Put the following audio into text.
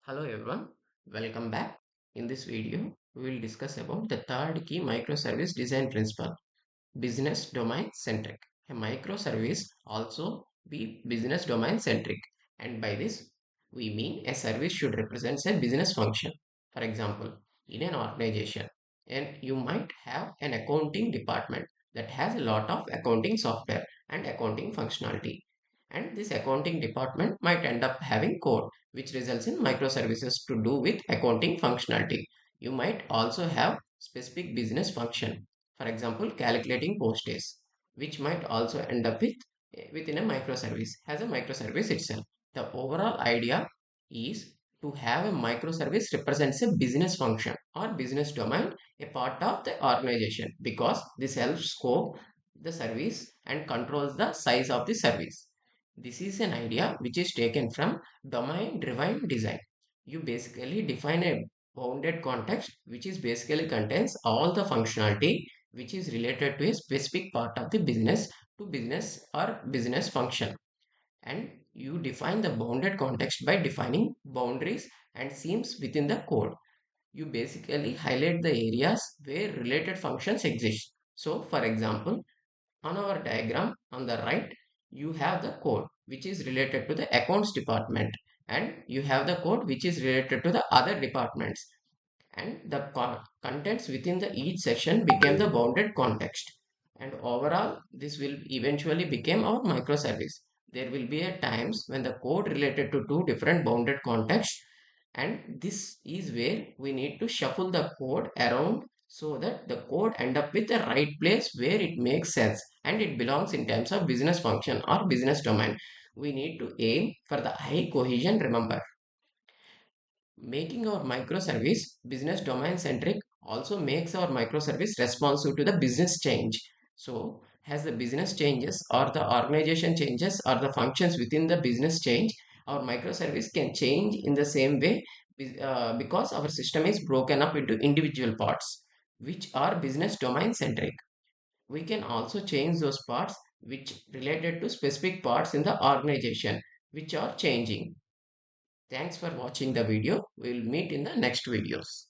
Hello everyone, welcome back. In this video, we will discuss about the third key microservice design principle, business domain centric. A microservice also be business domain centric, and by this we mean a service should represent a business function. For example, in an organization, and you might have an accounting department that has a lot of accounting software and accounting functionality. And this accounting department might end up having code which results in microservices to do with accounting functionality. You might also have specific business function, for example, calculating postage, which might also end up within a microservice as a microservice itself. The overall idea is to have a microservice represents a business function or business domain, a part of the organization, because this helps scope the service and controls the size of the service. This is an idea which is taken from domain-driven design. You basically define a bounded context which is basically contains all the functionality which is related to a specific part of the business to business or business function. And you define the bounded context by defining boundaries and seams within the code. You basically highlight the areas where related functions exist. So, for example, on our diagram on the right, you have the code which is related to the accounts department, and you have the code which is related to the other departments, and the contents within the each section became the bounded context. And overall, this will eventually become our microservice. There will be a times when the code related to two different bounded contexts, and this is where we need to shuffle the code around so that the code end up with the right place where it makes sense and it belongs in terms of business function or business domain. We need to aim for the high cohesion. Remember, making our microservice business domain centric also makes our microservice responsive to the business change. So, as the business changes or the organization changes or the functions within the business change, our microservice can change in the same way because our system is broken up into individual parts which are business domain centric. We can also change those parts which related to specific parts in the organization which are changing. Thanks for watching the video. We will meet in the next videos.